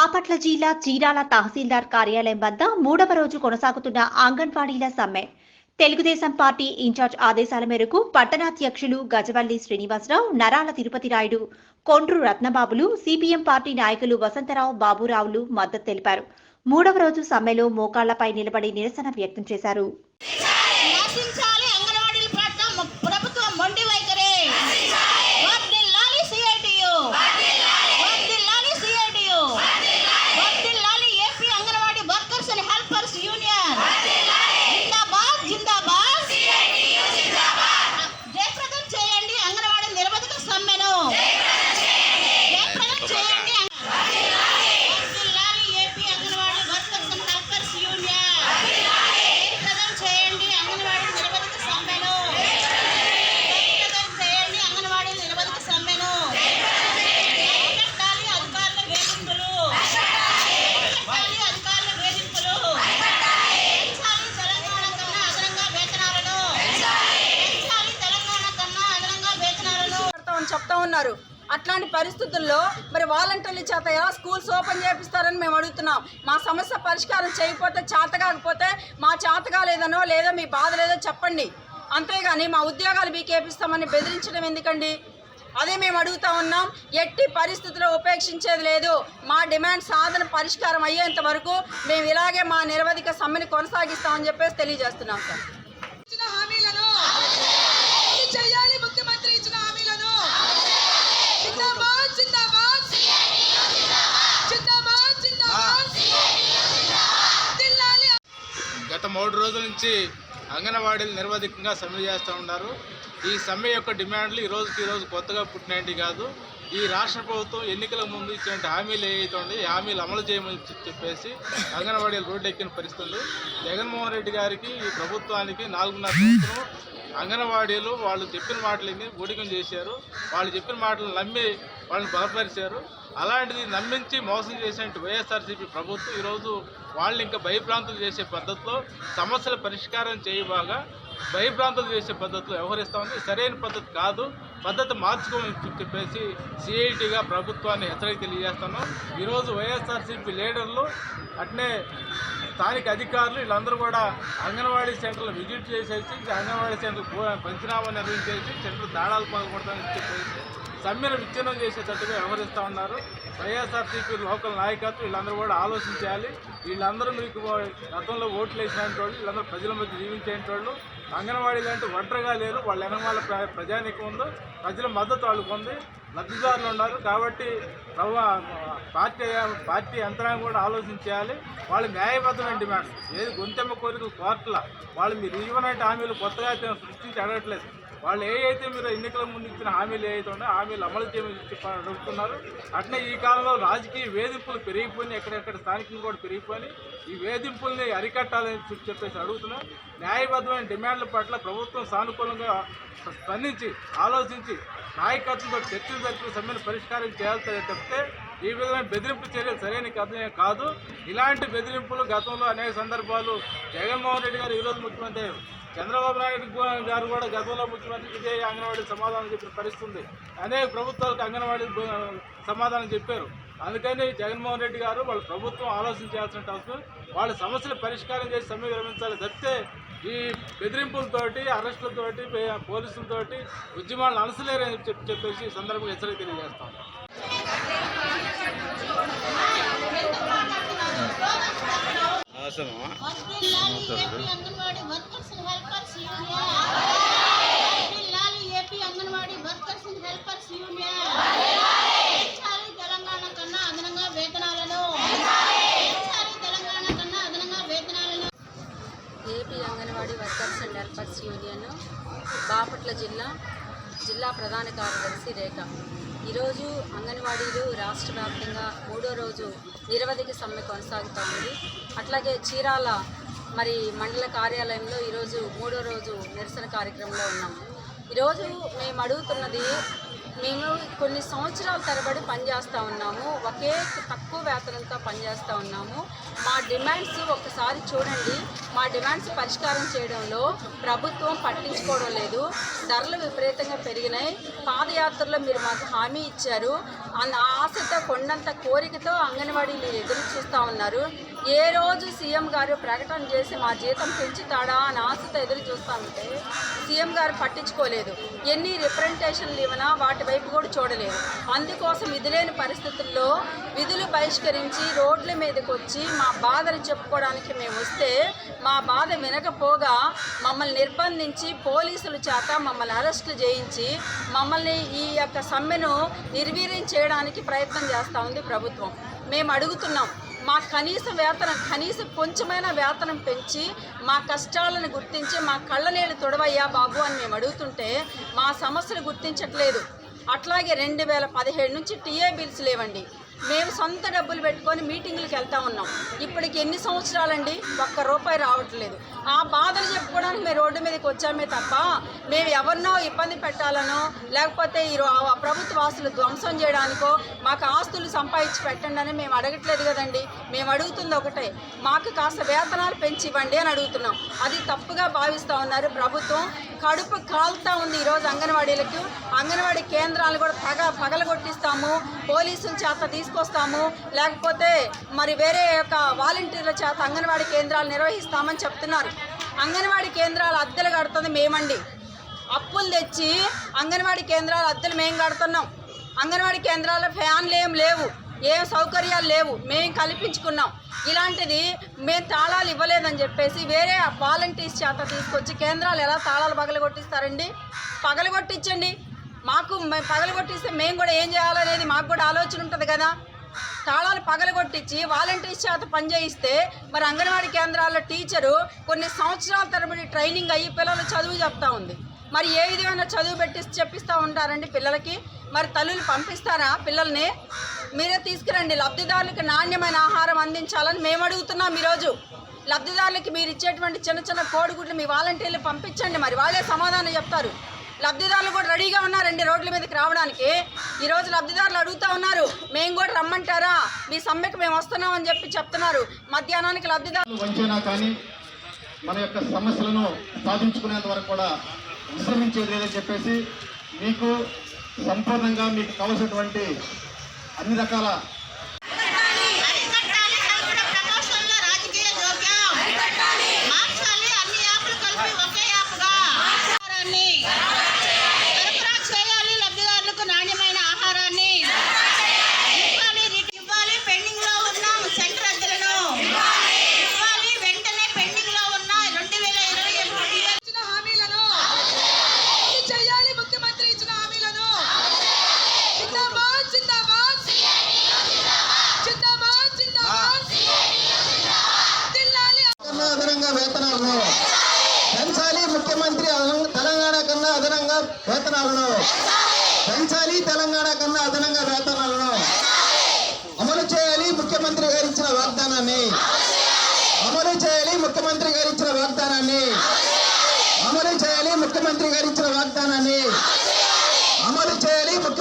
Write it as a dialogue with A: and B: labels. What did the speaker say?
A: బాపట్ల జిల్లా చీరాల తహసీల్దార్ కార్యాలయం వద్ద 3వ రోజు కొనసాగుతున్న అంగన్వాడీల సమ్మె. తెలుగుదేశం పార్టీ ఇన్ఛార్జ్ ఆదేశాల మేరకు పట్టణాధ్యక్షులు గజవల్లి శ్రీనివాసరావు, నరాల తిరుపతి రాయుడు, కొండ్రు రత్నబాబులు, సిపిఎం పార్టీ నాయకులు వసంతరావు, బాబురావులు మద్దతు తెలిపారు. 3వ రోజు సమ్మెలో మోకాళ్లపై నిలబడి నిరసన వ్యక్తం చేశారు.
B: చెప్తా ఉన్నారు. అట్లాంటి పరిస్థితుల్లో మరి వాలంటీర్ల చేత ఎలా స్కూల్స్ ఓపెన్ చేపిస్తారని మేము అడుగుతున్నాం. మా సమస్య పరిష్కారం చేయకపోతే, చేత కాకపోతే మా చేత కాలేదనో లేదా మీ బాధ లేదో చెప్పండి, అంతేగాని మా ఉద్యోగాలు మీకేపిస్తామని బెదిరించడం ఎందుకండి? అదే మేము అడుగుతా ఉన్నాం. ఎట్టి పరిస్థితుల్లో ఉపేక్షించేది లేదు. మా డిమాండ్ సాధన పరిష్కారం అయ్యేంత వరకు మేము ఇలాగే మా నిరవధిక సమ్మెను కొనసాగిస్తామని చెప్పేసి తెలియజేస్తున్నాం. సార్,
C: గత 3 రోజుల నుంచి అంగన్వాడీలు నిరవధికంగా సమ్మె చేస్తూ ఉన్నారు. ఈ సమ్మె యొక్క డిమాండ్లు ఈ రోజు కొత్తగా పుట్టినవి కాదు. ఈ రాష్ట్ర ప్రభుత్వం ఎన్నికల ముందు ఇచ్చిన హామీలు ఏవైతే ఉండే ఈ హామీలు అమలు చేయమని చెప్పేసి అంగన్వాడీలు రోడ్డు ఎక్కిన పరిస్థితులు. జగన్మోహన్ రెడ్డి గారికి, ఈ ప్రభుత్వానికి 4.5 సంవత్సరం అంగన్వాడీలు వాళ్ళు చెప్పిన మాటలని ఊడికం చేశారు. వాళ్ళు చెప్పిన మాటలు నమ్మి వాళ్ళని బలపరిచారు. అలాంటిది నమ్మించి మోసం చేసినట్టు వైఎస్ఆర్సీపీ ప్రభుత్వం ఈరోజు వాళ్ళని ఇంకా భయభ్రాంతులు చేసే పద్ధతిలో, సమస్యల పరిష్కారం చేయబాగా భయభ్రాంతులు చేసే పద్ధతిలో వ్యవహరిస్తామని సరైన పద్ధతి కాదు. పద్ధతి మార్చుకోమని చెప్పేసి సిఐటిగా ప్రభుత్వాన్ని హెచ్చరిక తెలియజేస్తున్నాం. ఈరోజు వైఎస్ఆర్సీపీ లీడర్లు అట్నే స్థానిక అధికారులు వీళ్ళందరూ కూడా అంగన్వాడీ సెంటర్లు విజిట్ చేసేసి అంగన్వాడీ సెంటర్ పంచనామా నిర్వహించేసి సెంటర్ దాడాలు పాల్పడతామని చెప్పేసి సమ్మెను విచ్ఛిన్నం చేసేటట్టుగా వ్యవహరిస్తూ ఉన్నారు. వైఎస్ఆర్సీపీ లోకల్ నాయకత్వం వీళ్ళందరూ కూడా ఆలోచించాలి. వీళ్ళందరూ మీకు గతంలో ఓట్లు వేసినటువంటి వాళ్ళు, వీళ్ళందరూ ప్రజల మధ్య జీవించేటువంటి వాళ్ళు. అంగన్వాడీలు అంటే ఒంటరిగా లేరు, వాళ్ళ వెనకాల ప్రజానీకం ఉందో, ప్రజల మద్దతు వాళ్ళకు ఉంది, లబ్ధిదారులు ఉన్నారు. కాబట్టి పార్టీ యంత్రాంగం కూడా ఆలోచించాలి. వాళ్ళు న్యాయబద్ధమైన డిమాండ్స్ ఏది గొంతెమ్మ కోరికలు కోర్టుల వాళ్ళు మీరు ఇవ్వనట్టు హామీలు కొత్తగా సృష్టించి అడగట్లేదు. వాళ్ళు ఏవైతే మీరు ఎన్నికల ముందు ఇచ్చిన హామీలు ఏవైతే ఉన్నాయో హామీలు అమలు చేయమని అడుగుతున్నారు. అట్నే ఈ కాలంలో రాజకీయ వేధింపులు పెరిగిపోయినాయి, ఎక్కడెక్కడ స్థానికంగా కూడా పెరిగిపోయి ఈ వేధింపుల్ని అరికట్టాలని చెప్పేసి అడుగుతున్నాం. న్యాయబద్ధమైన డిమాండ్ల పట్ల ప్రభుత్వం సానుకూలంగా స్పందించి ఆలోచించి నాయకత్వంతో చర్చలు జరిపి సమ్మెను పరిష్కారం చేయాలి తప్పితే ఈ విధమైన బెదిరింపు చర్యలు సరైన కథనే కాదు. ఇలాంటి బెదిరింపులు గతంలో అనేక సందర్భాలు జగన్మోహన్ రెడ్డి గారు ఈరోజు ముఖ్యమంత్రి, చంద్రబాబు నాయుడు గారు కూడా గతంలో ముఖ్యమంత్రికి ఇదే అంగన్వాడీ సమాధానం చెప్పిన పరిస్థితుంది. అనేక ప్రభుత్వాలకు అంగన్వాడీ సమాధానం చెప్పారు. అందుకని జగన్మోహన్ రెడ్డి గారు వాళ్ళ ప్రభుత్వం ఆలోచించాల్సిన అవసరం, వాళ్ళ సమస్యలు పరిష్కారం చేసి సమ్మె విరమించాలి తప్పితే ఈ బెదిరింపులతోటి, అరెస్టులతోటి, పోలీసులతోటి ఉద్యమాలను అనసలేరని చెప్పేసి సందర్భంగా హెచ్చరిక తెలియజేస్తాం.
B: AP anganwadi workers and helpers union Bapatla జిల్లా ప్రధాన కార్యదర్శి రేఖ. ఈరోజు అంగన్వాడీలు రాష్ట్ర వ్యాప్తంగా 3వ రోజు నిరవధిక సమ్మె కొనసాగుతూ ఉంది. అట్లాగే చీరాల మండల కార్యాలయంలో ఈరోజు 3వ రోజు నిరసన కార్యక్రమంలో ఉన్నాం. ఈరోజు మేము అడుగుతున్నది మేము కొన్ని సంవత్సరాల తరబడి పనిచేస్తూ ఉన్నాము, ఒకే తక్కువ వేతనంతో పనిచేస్తూ ఉన్నాము. మా డిమాండ్స్ ఒక్కసారి చూడండి. మా డిమాండ్స్ పరిష్కారం చేయడంలో ప్రభుత్వం పట్టించుకోవడం లేదు. ధరలు విపరీతంగా పెరిగినాయి. పాదయాత్రలో మీరు మాకు హామీ ఇచ్చారు. ఆశతో కొండంత కోరికతో అంగన్వాడీలు ఎదురు చూస్తూ ఉన్నారు. ఏ రోజు సీఎం గారు ప్రకటన చేసి మా జీతం పెంచుతాడా అని ఆశతో ఎదురు చూస్తూ ఉంటే సీఎం గారు పట్టించుకోలేదు. ఎన్ని రిప్రజెంటేషన్లు ఇవ్వనా వాటి వైపు కూడా చూడలేదు. అందుకోసం విధులేని పరిస్థితుల్లో విధులు బహిష్కరించి రోడ్ల మీదకి వచ్చి మా బాధలు చెప్పుకోవడానికి మేము వస్తే మా బాధ వినకపోగా మమ్మల్ని నిర్బంధించి పోలీసుల చేత మమ్మల్ని అరెస్టులు చేయించి మమ్మల్ని ఈ యొక్క సమ్మెను నిర్వీర్యం చేయడానికి ప్రయత్నం చేస్తూ ఉంది ప్రభుత్వం. మేము అడుగుతున్నాం, మా కనీసం కొంచెమైనా వేతనం పెంచి మా కష్టాలను గుర్తించి మా కళ్ళ నీళ్ళు తొడవయ్యా బాబు అని మేము అడుగుతుంటే మా సమస్యలు గుర్తించట్లేదు. అట్లాగే 2017 నుంచి టీఏ బిల్స్ లేవండి. మేము సొంత డబ్బులు పెట్టుకొని మీటింగులకు వెళ్తూ ఉన్నాం. ఇప్పటికి ఎన్ని సంవత్సరాలండి, ₹1 రావట్లేదు. ఆ బాధలు చెప్పుకోవడానికి మేము రోడ్డు మీదకి వచ్చామే తప్ప మేము ఎవరినో ఇబ్బంది పెట్టాలనో లేకపోతే ఈ ప్రభుత్వ ఆస్తులు ధ్వంసం చేయడానికో మాకు ఆస్తులు సంపాదించి పెట్టండి అని మేము అడగట్లేదు కదండి. మేము అడుగుతుంది ఒకటే, మాకు కాస్త వేతనాలు పెంచి ఇవ్వండి అని అడుగుతున్నాం. అది తప్పుగా భావిస్తూ ఉన్నారు ప్రభుత్వం. కడుపు కాలుతూ ఉంది ఈరోజు అంగన్వాడీలకు. అంగన్వాడీ కేంద్రాలు కూడా పగలగొట్టిస్తాము, పోలీసుల చేత తీసుకొస్తాము, లేకపోతే మరి వేరే యొక్క వాలంటీర్ల చేత అంగన్వాడీ కేంద్రాలు నిర్వహిస్తామని చెప్తున్నారు. అంగన్వాడీ కేంద్రాల అద్దెలు కడుతుంది మేమండి. అప్పులు తెచ్చి అంగన్వాడీ కేంద్రాల అద్దెలు మేము కడుతున్నాం. అంగన్వాడీ కేంద్రాల ఫ్యాన్లు ఏం లేవు, ఏం సౌకర్యాలు లేవు, మేము కల్పించుకున్నాం. ఇలాంటిది మేము తాళాలు ఇవ్వలేదని చెప్పేసి వేరే వాలంటీర్స్ చేత తీసుకొచ్చి కేంద్రాలు ఎలా తాళాలు పగలగొట్టిస్తారండి? పగలగొట్టించండి. మాకు పగలగొట్టిస్తే మేము కూడా ఏం చేయాలనేది మాకు కూడా ఆలోచన ఉంటుంది కదా. తాళాలు పగలగొట్టించి వాలంటీర్స్ చేత పనిచేయిస్తే మరి అంగన్వాడీ కేంద్రాల్లో టీచరు కొన్ని సంవత్సరాల తరబడి ట్రైనింగ్ అయ్యి పిల్లలు చదువు చెప్తా ఉంది. మరి ఏ విధమైన చదువు పెట్టి చెప్పిస్తూ ఉంటారండి పిల్లలకి? మరి తల్లులు పంపిస్తారా పిల్లల్ని? మీరే తీసుకురండి. లబ్ధిదారులకు నాణ్యమైన ఆహారం అందించాలని మేము అడుగుతున్నాం. ఈరోజు లబ్ధిదారులకి మీరు ఇచ్చేటువంటి చిన్న చిన్న కోడిగుడ్లు మీ వాలంటీర్లు పంపించండి, మరి వాళ్ళే సమాధానం చెప్తారు. లబ్ధిదారులు కూడా రెడీగా ఉన్నారండి రోడ్ల మీదకి రావడానికి. ఈరోజు లబ్ధిదారులు అడుగుతూ ఉన్నారు, మేము కూడా రమ్మంటారా, మీ సమ్మెకు మేము వస్తున్నామని చెప్తున్నారు. మధ్యాహ్నానికి లబ్ధిదారులు
D: వంచైనా కానీ మన యొక్క సమస్యలను సాధించుకునేంత వరకు కూడా విశ్రమించేది లేదని చెప్పేసి మీకు సంపూర్ణంగా మీకు కావలసినటువంటి అన్ని రకాల వేతనాలను పెంచాలి. ముఖ్యమంత్రి తెలంగాణ కన్నా అదనంగా వేతనాలను పెంచాలి. తెలంగాణ కన్నా అదనంగా వేతనాలను అమలు చేయాలి. ముఖ్యమంత్రి గారు ఇచ్చిన వాగ్దానాన్ని అమలు చేయాలి. ముఖ్యమంత్రి గారు ఇచ్చిన వాగ్దానాన్ని అమలు చేయాలి. ముఖ్యమంత్రి గారు ఇచ్చిన వాగ్దానాన్ని అమలు చేయాలి. ముఖ్యమంత్రి